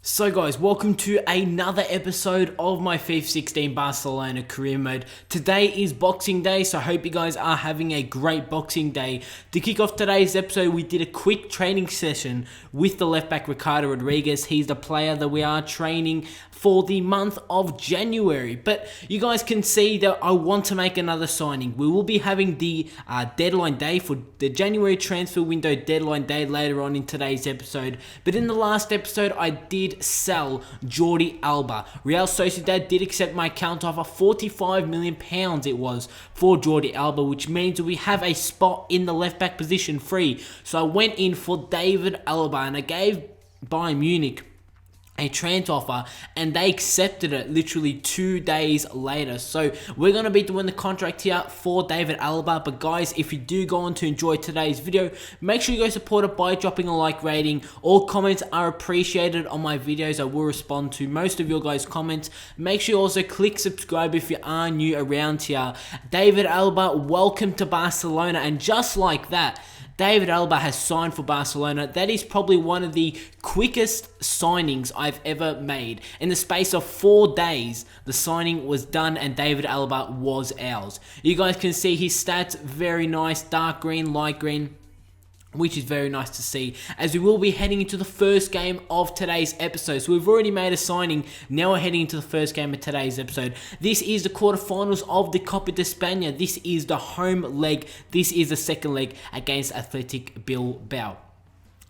So guys, welcome to another episode of my FIFA 16 Barcelona career mode. Today is Boxing Day, so I hope you guys are having a great Boxing Day. To kick off today's episode, we did a quick training session with the left back Ricardo Rodriguez. He's the player that we are training for the month of January. But you guys can see that I want to make another signing. We will be having the deadline day for the January transfer window deadline day later on in today's episode. But in the last episode, I did sell Jordi Alba. Real Sociedad did accept my counter offer, £45 million it was for Jordi Alba, which means we have a spot in the left back position free. So I went in for David Alba and I gave Bayern Munich a transfer offer and they accepted it literally 2 days later. So we're going to be doing the contract here for David Alba. But guys, if you do go on to enjoy today's video, make sure you go support it by dropping a like rating. All comments are appreciated on my videos. I will respond to most of your guys' comments. Make sure you also click subscribe if you are new around here. David Alba, welcome to Barcelona. And just like that, David Alba has signed for Barcelona. That is probably one of the quickest signings I've ever made. In the space of 4 days, the signing was done and David Alba was ours. You guys can see his stats, very nice, dark green, light green, which is very nice to see, as we will be heading into the first game of today's episode. So we've already made a signing, now we're heading into the first game of today's episode. This is the quarterfinals of the Copa de España. This is the home leg, this is the second leg against Athletic Bilbao.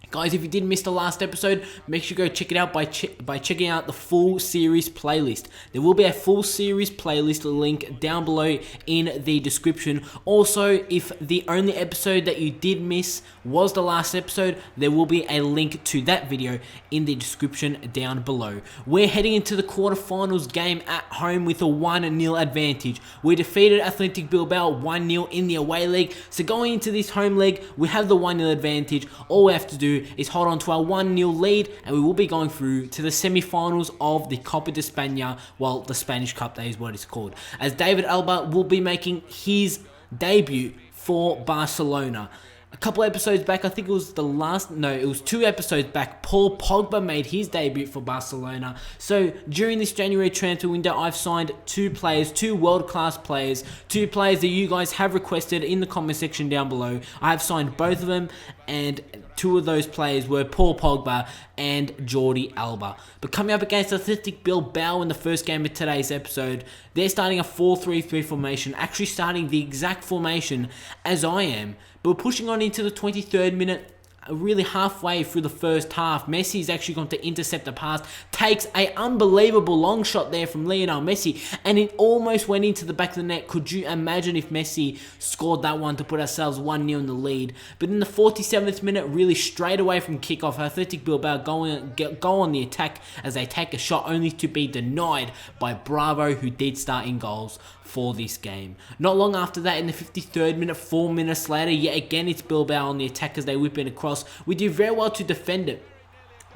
Guys, if you did miss the last episode, make sure you go check it out by checking out the full series playlist. There will be a full series playlist link down below in the description. Also, if the only episode that you did miss was the last episode, there will be a link to that video in the description down below. We're heading into the quarterfinals game at home with a 1-0 advantage. We defeated Athletic Bilbao 1-0 in the away leg. So going into this home leg, we have the 1-0 advantage. All we have to do is hold on to our 1-0 lead and we will be going through to the semi-finals of the Copa de España, well, the Spanish Cup, that is what it's called, as David Alba will be making his debut for Barcelona. A couple episodes back, I think it was it was 2 episodes back, Paul Pogba made his debut for Barcelona. So during this January transfer window, I've signed 2 players, 2 world-class players, 2 players that you guys have requested in the comment section down below. I have signed both of them, and 2 of those players were Paul Pogba and Jordi Alba. But coming up against Athletic Bilbao in the first game of today's episode, they're starting a 4-3-3 formation, actually starting the exact formation as I am. But we're pushing on into the 23rd minute, really halfway through the first half. Messi is actually going to intercept the pass, takes an unbelievable long shot there from Lionel Messi, and it almost went into the back of the net. Could you imagine if Messi scored that one to put ourselves 1-0 in the lead? But in the 47th minute, really straight away from kickoff, Athletic Bilbao go on the attack as they take a shot, only to be denied by Bravo, who did start in goals for this game. Not long after that, in the 53rd minute, 4 minutes later, yet again it's Bilbao on the attack as they whip it across. We do very well to defend it.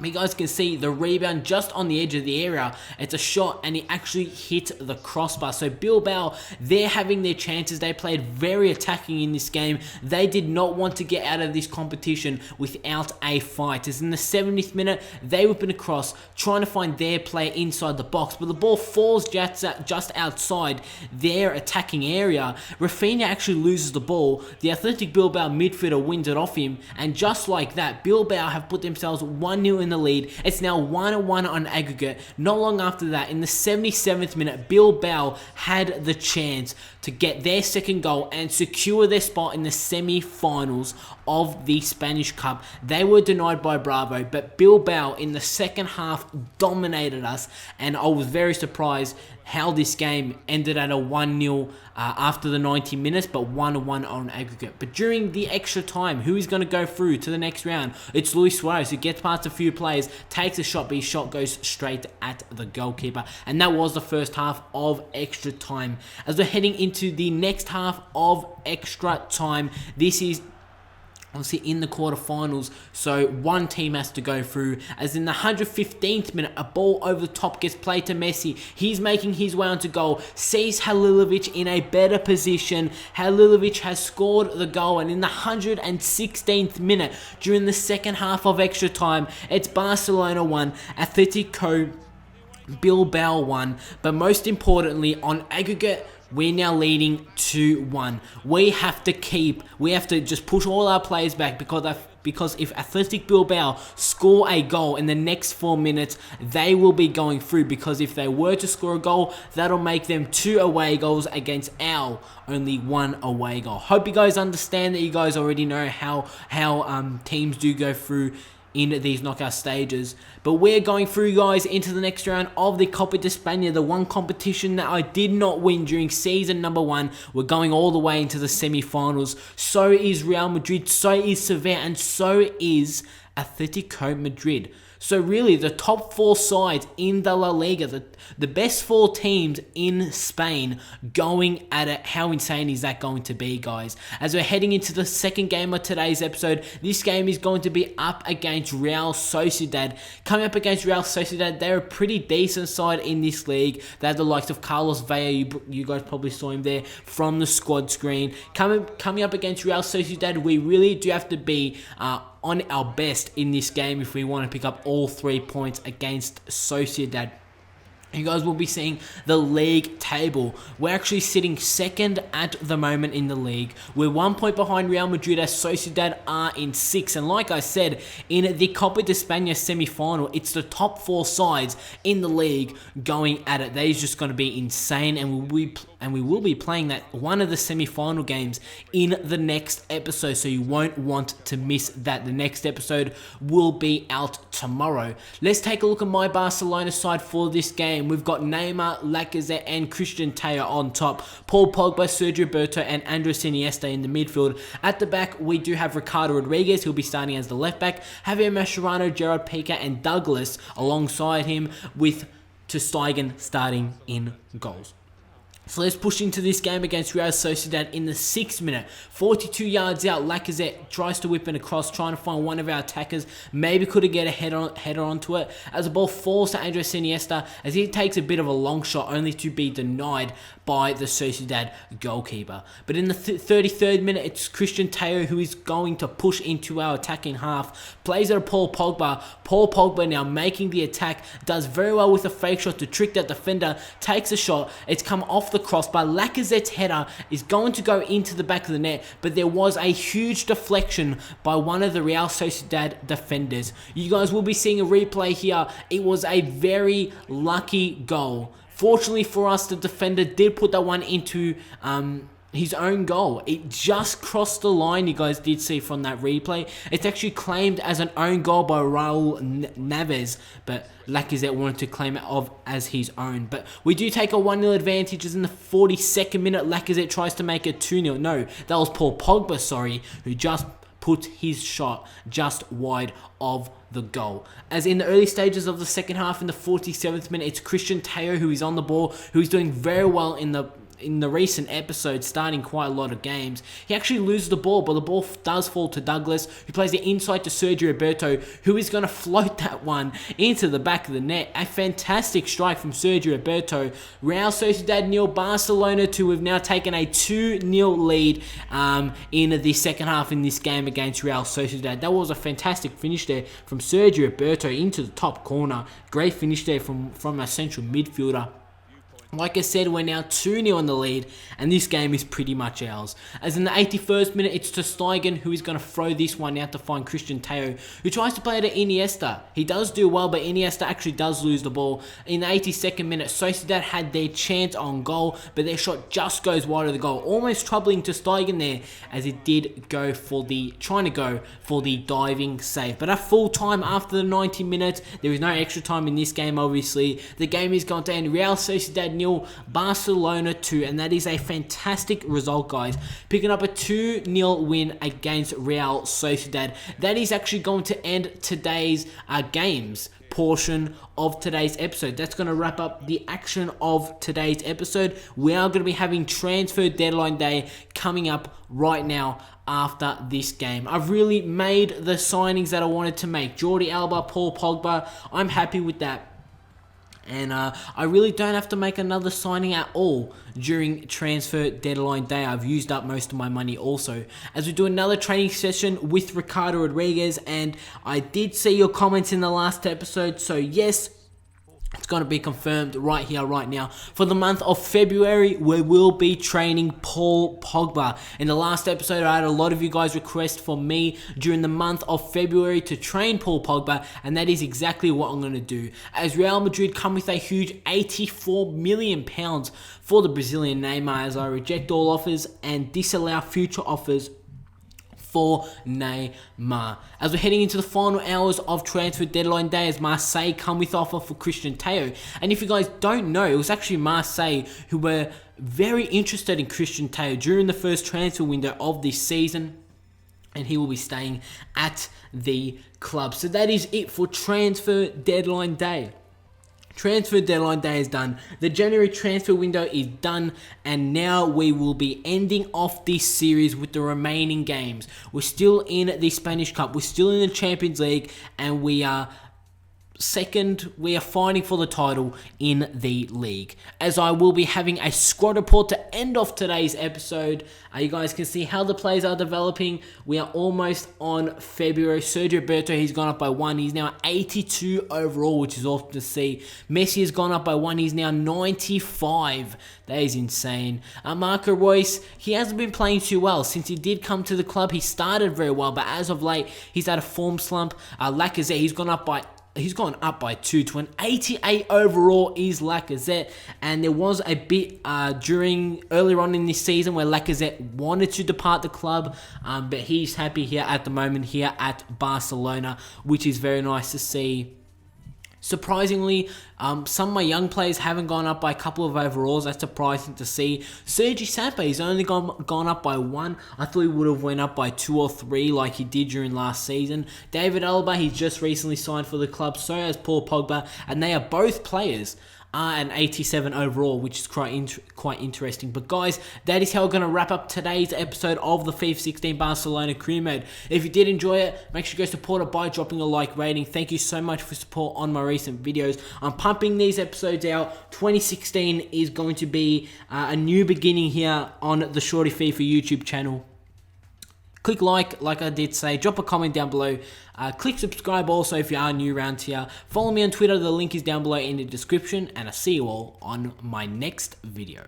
You guys can see the rebound just on the edge of the area. It's a shot and it actually hit the crossbar. So Bilbao, they're having their chances. They played very attacking in this game. They did not want to get out of this competition without a fight. As in the 70th minute, they whip it across, trying to find their player inside the box, but the ball falls just outside their attacking area. Rafinha actually loses the ball. The Athletic Bilbao midfielder wins it off him, and just like that, Bilbao have put themselves 1-0 in the lead. It's now 1-1 on aggregate. Not long after that, in the 77th minute, Bilbao had the chance to get their second goal and secure their spot in the semi-finals of the Spanish Cup. They were denied by Bravo, but Bilbao in the second half dominated us, and I was very surprised how this game ended at a 1-0 after the 90 minutes, but 1-1 on aggregate. But during the extra time, who is going to go through to the next round? It's Luis Suarez, who gets past a few players, takes a shot, but his shot goes straight at the goalkeeper. And that was the first half of extra time. As we're heading into the next half of extra time, this is obviously in the quarterfinals, so one team has to go through. As in the 115th minute, a ball over the top gets played to Messi. He's making his way onto goal, sees Halilovic in a better position. Halilovic has scored the goal, and in the 116th minute, during the second half of extra time, it's Barcelona 1, Atletico Bilbao 1, but most importantly, on aggregate, we're now leading 2-1. We have to just push all our players back, because if Athletic Bilbao score a goal in the next 4 minutes, they will be going through, because if they were to score a goal, that'll make them 2 away goals against our only 1 away goal. Hope you guys understand that. You guys already know how teams do go through in these knockout stages. But we're going through, guys, into the next round of the Copa de España, the one competition that I did not win during season number 1. We're going all the way into the semi-finals. So is Real Madrid, so is Sevilla, and so is Atletico Madrid. So really, the top 4 sides in the La Liga, the best 4 teams in Spain going at it. How insane is that going to be, guys? As we're heading into the second game of today's episode, this game is going to be up against Real Sociedad. Coming up against Real Sociedad, they're a pretty decent side in this league. They have the likes of Carlos Vela, you guys probably saw him there from the squad screen. Coming up against Real Sociedad, we really do have to be on our best in this game if we want to pick up all 3 points against Sociedad. You guys will be seeing the league table. We're actually sitting second at the moment in the league. We're 1 point behind Real Madrid, as Sociedad are in 6th. And like I said, in the Copa de España semi-final, it's the top 4 sides in the league going at it. That is just going to be insane, and we will be playing that one of the semi-final games in the next episode, so you won't want to miss that. The next episode will be out tomorrow. Let's take a look at my Barcelona side for this game. We've got Neymar, Lacazette, and Christian Taylor on top. Paul Pogba, Sergio Roberto, and Andres Iniesta in the midfield. At the back, we do have Ricardo Rodriguez, who'll be starting as the left back. Javier Mascherano, Gerard Piqué, and Douglas alongside him, with ter Stegen starting in goals. So let's push into this game against Real Sociedad in the 6th minute. 42 yards out, Lacazette tries to whip it across, trying to find one of our attackers. Maybe could get a header onto it, as the ball falls to Andres Iniesta, as he takes a bit of a long shot, only to be denied by the Sociedad goalkeeper. But in the 33rd minute, it's Christian Taylor who is going to push into our attacking half. Plays it to Paul Pogba. Paul Pogba now making the attack. Does very well with a fake shot to trick that defender. Takes a shot. It's come off the crossbar. Lacazette's header is going to go into the back of the net, but there was a huge deflection by one of the Real Sociedad defenders. You guys will be seeing a replay here. It was a very lucky goal. Fortunately for us, the defender did put that one into his own goal. It just crossed the line. You guys did see from that replay. It's actually claimed as an own goal by Raul Neves, but Lacazette wanted to claim it as his own. But we do take a 1-0 advantage, as in the 42nd minute, Lacazette tries to make it 2-0. No, that was Paul Pogba, who just put his shot just wide of the goal. As in the early stages of the second half, in the 47th minute, it's Christian Taylor who is on the ball, who is doing very well in the recent episodes, starting quite a lot of games. He actually loses the ball, but the ball does fall to Douglas, who plays the inside to Sergio Roberto, who is going to float that one into the back of the net. A fantastic strike from Sergio Roberto. Real Sociedad 0, Barcelona 2. We've now taken a 2-0 lead in the second half in this game against Real Sociedad. That was a fantastic finish there from Sergio Roberto into the top corner. Great finish there from our central midfielder. Like I said, we're now 2-0 in the lead, and this game is pretty much ours. As in the 81st minute, it's ter Stegen who is going to throw this one out to find Christian Taylor, who tries to play it to Iniesta. He does do well, but Iniesta actually does lose the ball. In the 82nd minute, Sociedad had their chance on goal, but their shot just goes wide of the goal, almost troubling ter Stegen there, as it did go for trying to go for the diving save. But at full time, after the 90 minutes, there is no extra time in this game, obviously. The game is going to end Real Sociedad 0, Barcelona 2, and that is a fantastic result, guys. Picking up a 2-0 win against Real Sociedad. That is actually going to end today's games. portion of today's episode. That's going to wrap up the action of today's episode. We are going to be having transfer deadline day coming up right now after this game. I've really made the signings that I wanted to make. Jordi Alba, Paul Pogba, I'm happy with that. And I really don't have to make another signing at all during transfer deadline day. I've used up most of my money also. As we do another training session with Ricardo Rodriguez, and I did see your comments in the last episode, so yes, it's going to be confirmed right here, right now. For the month of February, we will be training Paul Pogba. In the last episode, I had a lot of you guys request for me during the month of February to train Paul Pogba, and that is exactly what I'm going to do. As Real Madrid come with a huge £84 million for the Brazilian Neymar, as I reject all offers and disallow future offers for Neymar. As we're heading into the final hours of transfer deadline day, as Marseille come with offer for Christian Teo. And if you guys don't know, it was actually Marseille who were very interested in Christian Teo during the first transfer window of this season, and he will be staying at the club. So that is it for transfer deadline day. Transfer deadline day is done. The January transfer window is done, and now we will be ending off this series with the remaining games. We're still in the Spanish Cup, we're still in the Champions League, and we are second. We are fighting for the title in the league. As I will be having a squad report to end off today's episode. You guys can see how the players are developing. We are almost on February. Sergio Roberto, he's gone up by 1. He's now 82 overall, which is awesome to see. Messi has gone up by 1. He's now 95. That is insane. Marco Reus, he hasn't been playing too well. Since he did come to the club, he started very well, but as of late, he's had a form slump. Lacazette, he's gone up by 2 to an 88 overall is Lacazette, and there was a bit earlier on in this season where Lacazette wanted to depart the club, but he's happy here at the moment here at Barcelona, which is very nice to see. Surprisingly, some of my young players haven't gone up by a couple of overalls. That's surprising to see. Sergi Sampa, he's only gone up by 1. I thought he would have went up by 2 or 3 like he did during last season. David Alaba, he's just recently signed for the club. So has Paul Pogba, and they are both players an 87 overall, which is quite interesting. But guys, that is how we're going to wrap up today's episode of the FIFA 16 Barcelona career mode. If you did enjoy it, make sure you go support it by dropping a like rating. Thank you so much for support on my recent videos. I'm pumping these episodes out. 2016 is going to be a new beginning here on the Shorty FIFA YouTube channel. Click like I did say. Drop a comment down below. Click subscribe also if you are new around here. Follow me on Twitter. The link is down below in the description. And I'll see you all on my next video.